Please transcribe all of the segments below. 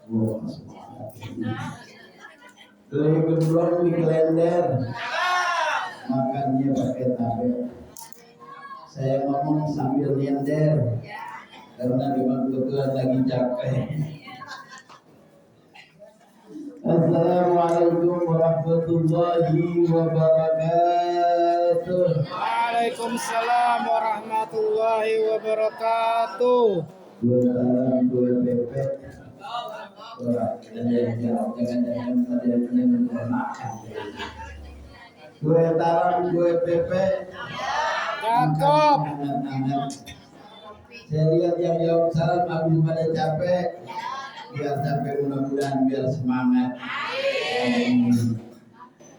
Wah, beli gemblong di kalender, makannya pakai tape. Saya ngomong sambil nyender, karena memang kebetulan lagi capek. Assalamualaikum warahmatullahi wabarakatuh. Waalaikumsalam warahmatullahi wabarakatuh. Gue salam, gue pepet. Jangan-jangan ada yang makan. Gue talam, gue pepet. Cakep. Saya lihat yang jawab salam habis pada capek. Biar sampai mudah-mudahan biar semangat.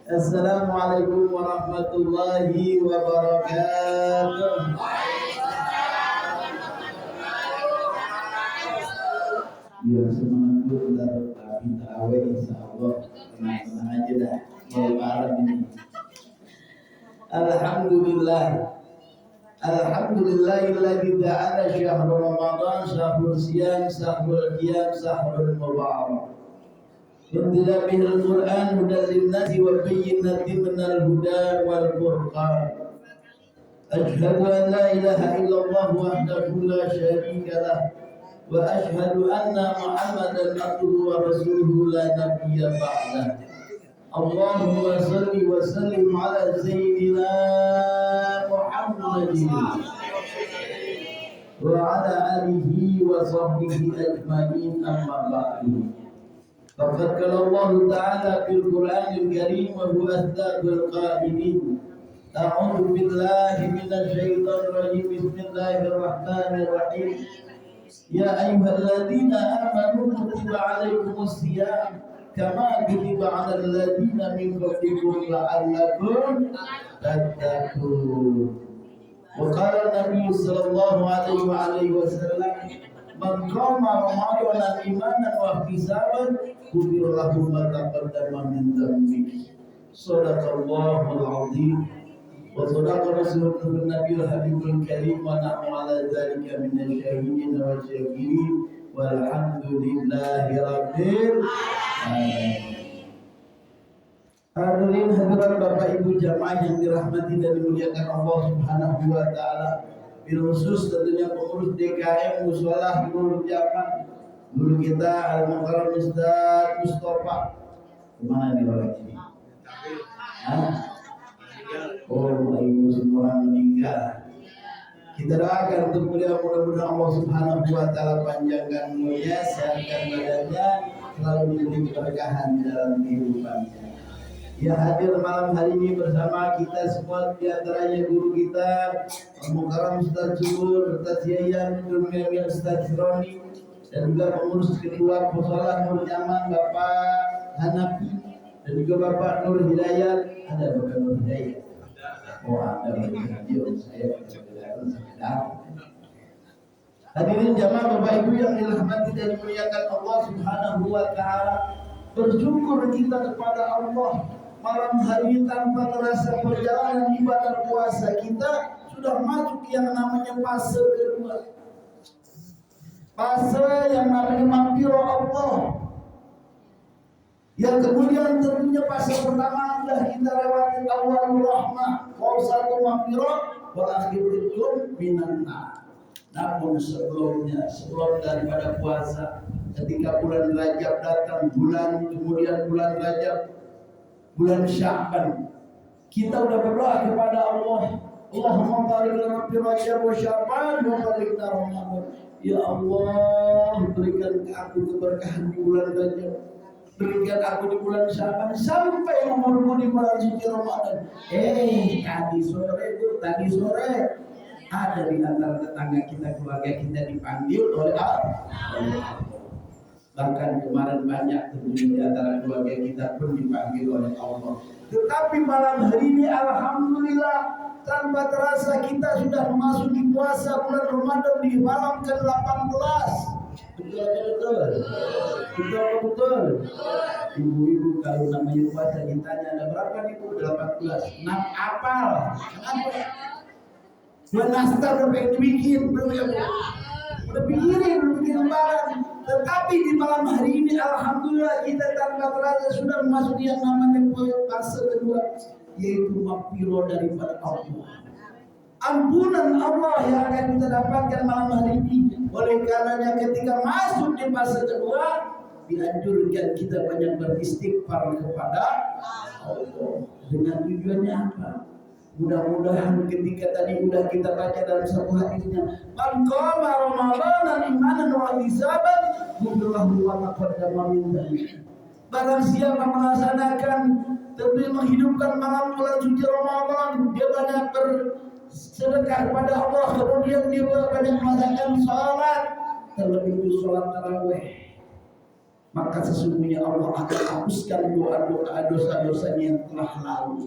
Assalamualaikum warahmatullahi wabarakatuh. Biar semangat dulu tapi tarawih insyaallah tenang aja dah. Lebaran ini. Alhamdulillah. Alhamdulillahilladzi ja'ala syahrul Ramadan syahrul siyam syahrul qiyam syahrul mubarak. Unzila bihil Qur'an hudan lin-nasi wa bayyinatin minal huda wal furqan. Asyhadu an la ilaha illallah wahdahu la syarika lah wa asyhadu anna Muhammadan abduhu wa rasuluhu la nabiyya ba'dah. Allahumma salli wa sallim ala sayyidina Muhammadin wa ala alihi wa sahbihi ajma'in amma ba'du. Faqad qala Allah Ta'ala fil Qur'anil Karim wa huwa asdaqul qa'ilin. A'udzu billahi minasy syaithanir rajim. Bismillahirrahmanir rahim. Ya ayyuhalladzina amanu kutiba 'alaikumus shiyam kama kutiba 'alal ladzina min qablikum la'allakum tattaqun. Wa qala Nabi sallallahu alaihi wasallam man qama Ramadan imanan wa ihtisaban ghufira lahu ma taqaddama min dhanbihi. Shadaqallahul 'azim wa sadaqa rasulun nabiyul habibul karim wa nahnu 'ala dzalika minasy syahidin wa syakirin walhamdulillahi rabbil alamin. Hadirin hadirat Bapak Ibu jamaah yang dirahmati dan dimuliakan Allah Subhanahu wa taala. Bil khusus tentunya pengurus DKM Musholah Nurul Jaman, guru kita Al-Mukarram Ustaz Mustafa. Kemana nih orang ini? Oh, ibu semua meninggal. Kita doakan untuk beliau, mudah-mudahan Allah Subhanahu wa taala panjangkan umurnya, sehatkan badannya, selalu diberi keberkahan dalam kehidupannya. Ya, hadir malam hari ini bersama kita semua, di antaranya guru kita Al-Mukarram Ustaz Subur, Ustaz Yayan, Durmiamil Ustaz Roni, dan juga pengurus kedua Musholah Nurul Jaman Bapak Hanafi, dan juga Bapak Nur Hidayat. Ada Bapak Nur Hidayat? Oh, ada Bapak Nur Hidayat. Hadirin jamaah Bapak Ibu yang dirahmati dan dimuliakan Allah Subhanahu wa taala, bersyukur kita kepada Allah. Malam hari ini tanpa terasa perjalanan ibadah puasa kita sudah masuk yang namanya fase kedua. Fase yang namanya maghfirah Allah. Yang kemudian tentunya fase pertama sudah kita lewati awalul rahmah, awsatul maghfirah, wa akhirul minan nar. Namun sebelum daripada puasa, ketika bulan Rajab datang, kemudian bulan Rajab, bulan Sya'ban, kita udah berdoa kepada Allah, Allahumma barik lana fi Rajab wa Sya'ban wa barik lana Ramadan. Ya Allah, berikan aku keberkahan di bulan Rajab, berikan aku di bulan Sya'ban sampai umurku di bulan suci Ramadan. Tadi sore ada di antara tetangga kita, keluarga kita dipanggil oleh Allah. Bahkan kemarin banyak di antara keluarga kita pun dipanggil oleh Allah. Tetapi malam hari ini alhamdulillah tanpa terasa kita sudah memasuki puasa bulan Ramadan di malam ke-18. Betul. Ibu-ibu kalau namanya puasa ditanya ada berapa nih Bu? 18. Nah, apal. Kenapa? Nastar udah pengen dibikin, belum ya Bu? Udah bikin lebaran. Tetapi Tapi di malam hari ini alhamdulillah kita tanpa terasa sudah memasuki yang namanya fase kedua, yaitu maghfirah daripada Allah. Ampunan Allah yang akan kita dapatkan malam hari ini. Oleh karenanya ketika masuk di fase kedua, dianjurkan kita banyak beristighfar kepada Allah. Dengan tujuannya apa? Mudah-mudahan ketika tadi sudah kita baca dalam satu hadisnya, man qama ramadanan imanan wa ihtisaban ghufirallahu ma taqaddama min dhanbihi. Barang siapa melaksanakan demi menghidupkan malam bulan suci Ramadan, dia banyak bersedekah kepada Allah, kemudian dia banyak melaksanakan salat, terlebih itu salat tarawih, maka sesungguhnya Allah akan hapuskan doa-doa dosa-dosanya yang telah lalu.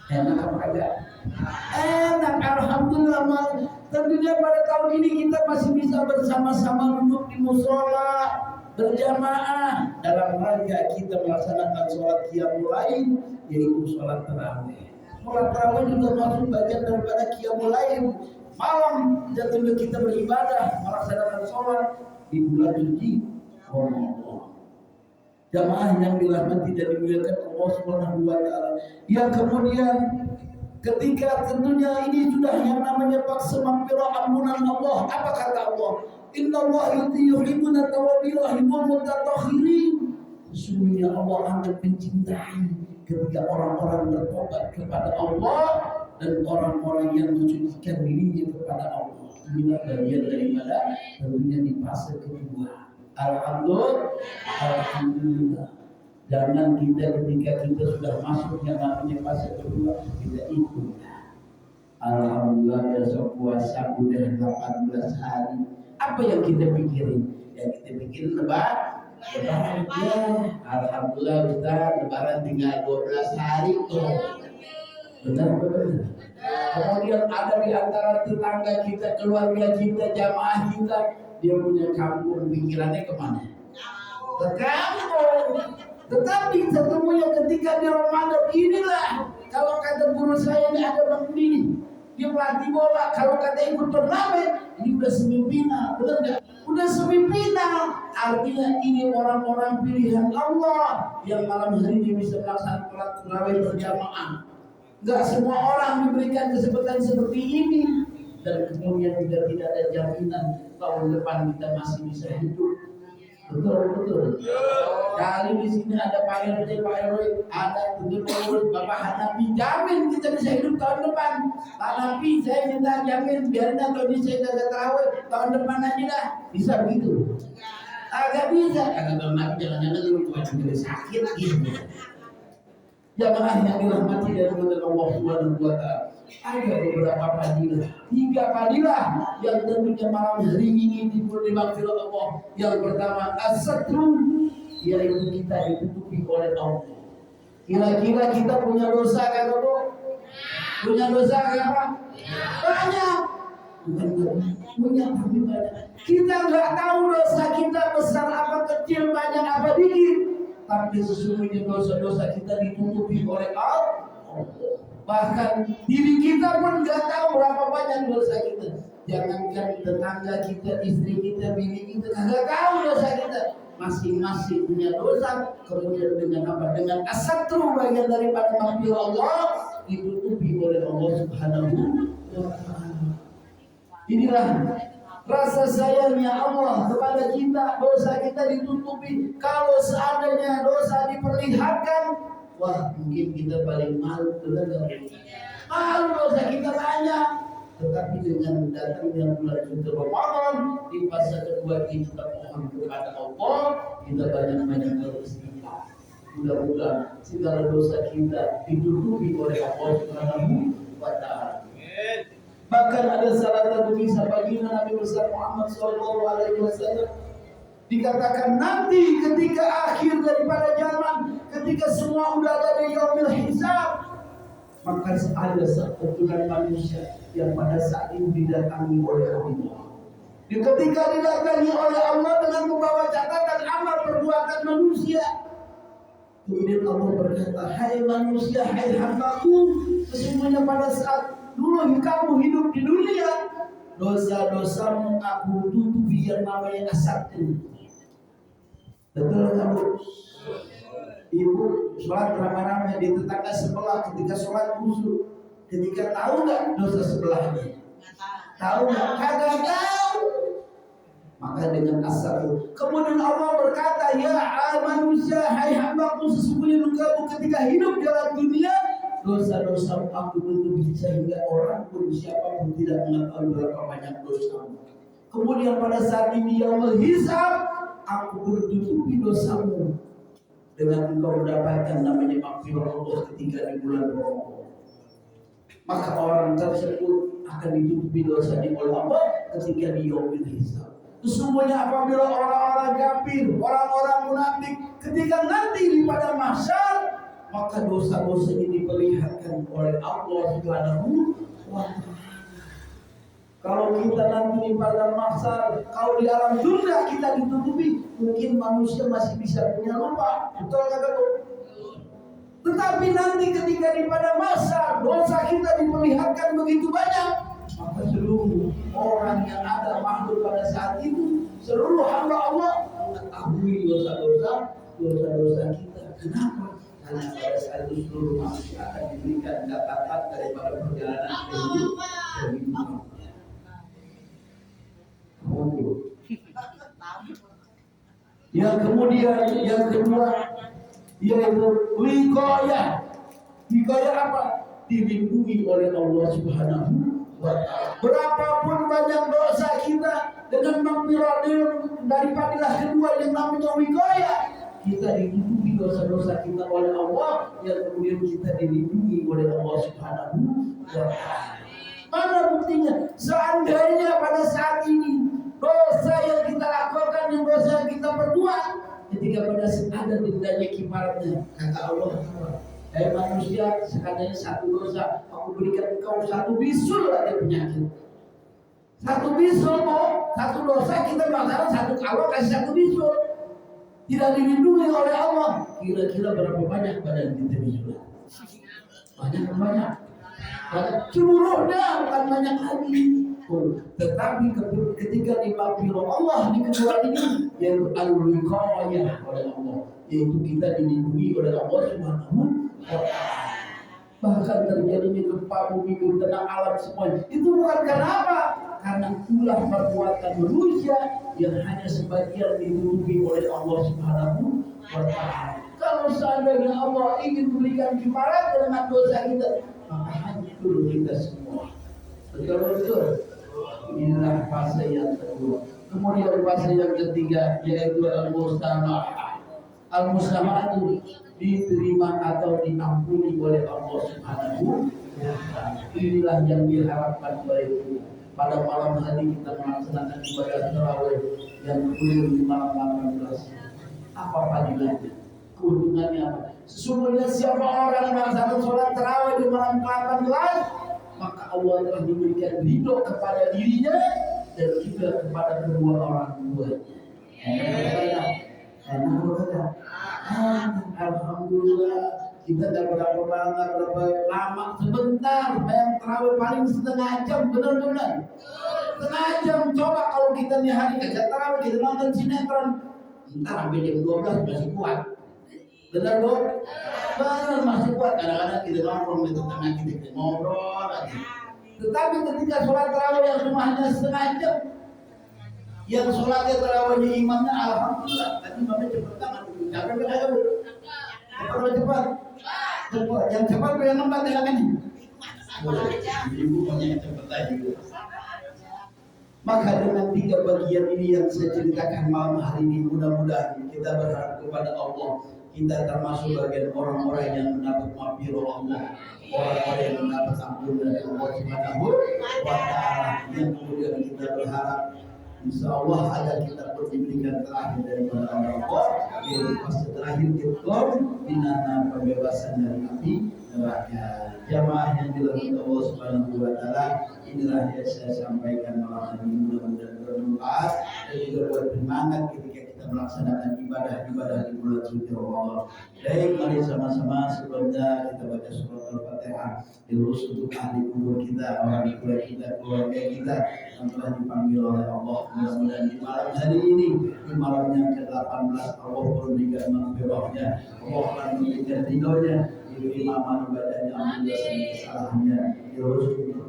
Enak apa enggak? Enak, alhamdulillah. Tentunya pada tahun ini kita masih bisa bersama-sama duduk di mushola berjamaah dalam rangka kita melaksanakan sholat qiyamul lail, yaitu sholat tarawih. Sholat tarawih juga masuk bagian daripada qiyamul lail, malam jatuhnya kita beribadah melaksanakan sholat di bulan suci Ramadan. Jamaah yang dirahmati dan dimuliakan Allah Subhanahu wa taala. Yang kemudian ketika tentunya ini sudah yang namanya fase maghfirah ampunan Allah, apa kata Allah? Innallaha yuhibbuna tawwabin wa yuhibbul mutatahhirin. Sesungguhnya Allah akan mencintai ketika orang-orang bertobat kepada Allah dan orang-orang yang mensucikan dirinya kepada Allah. Inilah bagian daripada tentunya di fase kedua. Alhamdulillah. Jangan kita ketika kita sudah masuk yang namanya fase kedua kita ikut. Alhamdulillah besok puasa udah 18 hari. Apa yang kita pikirin? Yang kita pikirin lebaran. Ya, alhamdulillah Ustaz, lebaran tinggal 12 hari tuh. Benar. Kemudian ada di antara tetangga kita, keluarga kita, jamaah kita, dia punya kampung, pikirannya kemana? Ke kampung. Tetapi setemunya ketika di Ramadan inilah, kalau kata guru saya ini ada Bang Dini, dia pelatih bola. Kalau kata ikut turnamen, ini udah semifinal, benar nggak? Udah semifinal, artinya ini orang-orang pilihan Allah yang malam hari ini bisa melaksanakan tarawih berjamaah. Nggak semua orang diberikan kesempatan seperti ini, dan kemudian juga tidak ada jaminan tahun depan kita masih bisa hidup. Betul. Kali di sini ada Pak RT, Pak RW, ada pengurus Bapak Hanafi, jamin kita bisa hidup tahun depan. Pak Hanafi, saya minta jamin, biarin atau ini saya tidak tarawih tahun depan aja dah, bisa begitu? Agak bisa, kata Bang Nabi, jangan-jangan lu jadi sakit gitu. Jamaah yang dirahmati dan dimuliakan Allah Subhanahu wa taala. Ada beberapa fadilah, 3 fadilah yang tentunya malam hari ini diberi maghfirah Allah. Yang pertama as-satru, yaitu kita ditutupi oleh Allah. Kira-kira kita punya dosa kan Bu? Punya dosa kan? Banyak. Punya banyak. Kita nggak tahu dosa kita besar apa kecil, banyak apa dikit. Tapi sesungguhnya dosa-dosa kita ditutupi oleh Allah. Bahkan diri kita pun nggak tahu berapa banyak dosa kita. Jangankan tetangga kita, istri kita, bini kita, nggak tahu dosa kita. Masing-masing punya dosa. Kemudian dengan apa? Dengan asatru, bagian daripada maghfirah Allah, ditutupi oleh Allah Subhanahu wa taala. Inilah rasa sayangnya Allah kepada kita, dosa kita ditutupi. Kalau seandainya dosa diperlihatkan, wah mungkin kita paling malu, benar. Malu dosa kita banyak. Tetapi dengan datangnya bulan suci Ramadan, di fase kedua kita mohon kepada Allah, kita banyak-banyak beristighfar. Mudah-mudahan segala dosa kita ditutupi oleh Allah Subhanahu wa taala. Bahkan ada salah satu kisah baginda Nabi besar Muhammad SAW, dikatakan nanti ketika akhir daripada zaman, ketika semua udah ada di yaumil hisab, maka ada satu manusia yang pada saat itu didatangi oleh Allah. Ketika didatangi oleh Allah dengan membawa catatan amal perbuatan manusia, kemudian Allah berkata, hai manusia, hai hambaku, sesungguhnya pada saat dulu kamu hidup di dunia, dosa-dosamu aku tutupi yang namanya asapku. Betul kan Bu? Ibu sholat ramai-ramai di tetangga sebelah ketika sholat khusyuk, ketika tahu nggak dosa sebelahnya? Tahu nggak? Kagak tahu. Maka dengan asar kemudian Allah berkata, ya manusia, hai hambaku, sesungguhnya kamu ketika hidup dalam dunia dosa-dosa aku tutupi sehingga orang pun siapapun tidak mengetahui berapa banyak dosamu. Kemudian pada saat ini yang menghisab, aku bertutupi dosamu dengan engkau mendapatkan namanya maghfirah Allah ketika di bulan Ramadan. Maka orang tersebut akan ditutupi dosanya oleh Allah ketika di yaumil hisab. Sesungguhnya apabila orang-orang kafir, orang-orang munafik ketika nanti di pada mahsyar, maka dosa-dosa ini diperlihatkan oleh Allah Subhanahu wa Ta'ala. Kalau kita nanti di pada mahsyar, kalau di alam dunia kita ditutupi, mungkin manusia masih bisa punya lupa, betul kata Bu? Tetapi nanti ketika di pada mahsyar, dosa kita diperlihatkan begitu banyak, maka seluruh orang yang ada makhluk pada saat itu, seluruh hamba Allah mengetahui dosa-dosa kita. Kenapa? Karena pada saat itu seluruh manusia akan diberikan catatan daripada perjalanan kehidupan. Yang kemudian yang kedua yaitu wiqayah. Wiqayah apa? Dilindungi oleh Allah Subhanahu wa Ta'ala. Berapapun banyak dosa kita, dengan maghfirah daripada kedua yang namanya wiqayah, kita ditutupi dosa-dosa kita oleh Allah, yang kemudian kita dilindungi oleh Allah Subhanahu wa Ta'ala. Mana buktinya? Seandainya pada saat ini dosa yang kita lakukan, yang dosa yang kita perbuat, ketika pada saat ada dendanya kifaratnya, kata Allah, hai manusia, sekadanya satu dosa aku berikan engkau satu bisul ada penyakit. Satu bisul kok, satu dosa kita bakalan satu, Allah kasih satu bisul. Tidak dilindungi oleh Allah. Kira-kira berapa banyak badan kita bisul? Banyak. Seluruhnya bukan banyak lagi. Tetapi ketika dimaghfirah Allah di kedua ini, yaitu al-wiqayah oleh Allah, yaitu kita dilindungi oleh Allah Subhanahu wa Ta'ala. Bahkan terjadinya gempa bumi, bencana alam semuanya itu bukan karena apa? Karena ulah perbuatan manusia yang hanya sebagian ditutupi oleh Allah Subhanahu wa Ta'ala. Kalau seandainya Allah ingin memberikan kifarat dengan dosa kita, maka hancur kita semua. Betul. Inilah fase yang kedua. Kemudian fase yang ketiga yaitu al-mustama'ah. Al-mustama'ah itu diterima atau diampuni oleh Allah Subhanahu wa Ta'ala. Inilah yang diharapkan oleh kita. Pada malam hari kita melaksanakan ibadah tarawih yang kemudian di malam 18. Apa fadilahnya? Keuntungannya apa? Sesungguhnya siapa orang yang melaksanakan sholat tarawih di malam 18, maka Allah telah memberikan ridho kepada dirinya dan juga kepada kedua orang tuanya. Alhamdulillah, kita dah berapa lama sebentar, yang tarawih paling setengah jam, benar-benar setengah jam. Coba kalau kita nih hari kerja tarawih, kita nonton sinetron, ntar sampai jam 12 masih kuat. Benar dong? Benar masih kuat. Kadang-kadang kita nongkrong di tengah kita ngobrol lagi. Tetapi ketika sholat tarawih yang cuma hanya setengah jam, yang sholatnya tarawihnya imamnya alhamdulillah, tapi imamnya cepat tangan. Jangan berkata bu, cepat. Yang cepat yang nempat ya kan? Ibu punya yang cepat aja. Maka dengan 3 bagian ini yang saya ceritakan malam hari ini, mudah-mudahan kita berharap kepada Allah, kita termasuk bagian orang-orang yang mendapat maghfirah Allah, orang-orang yang mendapat ampun dari Allah Subhanahu wa Ta'ala. Yang kemudian kita berharap insya Allah ada kita diberikan terakhir dari Allah, yaitu fase terakhir kita dinana pembebasan dari api neraka. jamaah yang dirahmati Allah Subhanahu wa taala. Inilah yang saya sampaikan malam ini, mudah-mudahan bermanfaat dan juga bersemangat ketika kita melaksanakan ibadah-ibadah di bulan suci Ramadan. Baik, mari sama-sama sebelumnya kita baca surat Al-Fatihah. Terus untuk ahli kubur kita, orang tua kita, keluarga kita yang telah dipanggil oleh Allah. Mudah-mudahan di malam hari ini, di malam yang ke-18, Allah memberikan maghfirahnya, Allah akan memberikan ridhonya, diterima amal ibadahnya, amal dosa dan kesalahannya. Terus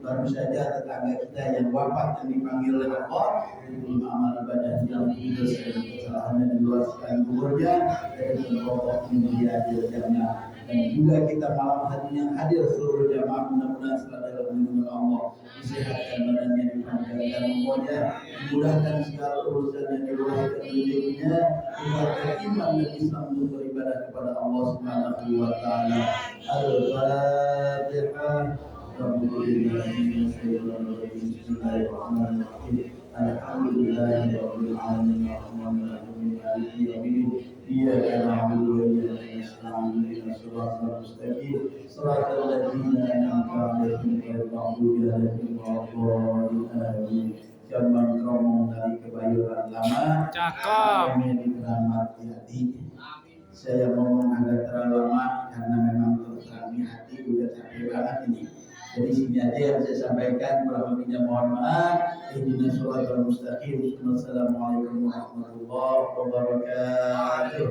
baru saja tetangga kita yang wafat yang dipanggil oleh Allah, diterima amal ibadahnya, amal dosa dan kesalahannya, diluaskan kuburnya dari neraka mulia di jannah. Dan juga kita malam hari yang hadir seluruh jamaah, mudah-mudahan selalu dalam lindungan Allah, disehatkan badannya, dipanjangkan umurnya, dimudahkan segala urusannya, diluruskan rezekinya, diberikan iman dan Islam untuk beribadah kepada Allah Subhanahu wa taala. Al-Fatihah. Bismillahirrahmanirrahim. Alhamdulillahirabbil alamin. Arrahmanirrahim. Maliki yaumiddin. Iyyaka na'budu wa iyyaka nasta'in. Ihdinas siratal mustaqim. Shiratal ladzina an'amta 'alaihim ghairil maghdubi 'alaihim waladdallin. Zaman romo dari Kebayoran Lama. Cakep. Kami dirahmati hati. Saya ngomong agak terlalu lama karena memang terserami hati, udah capek banget ini. Jadi sini aja yang saya sampaikan, kurang lebihnya mohon maaf. Ihdinas siratal mustaqim. Wassalamualaikum warahmatullahi wabarakatuh.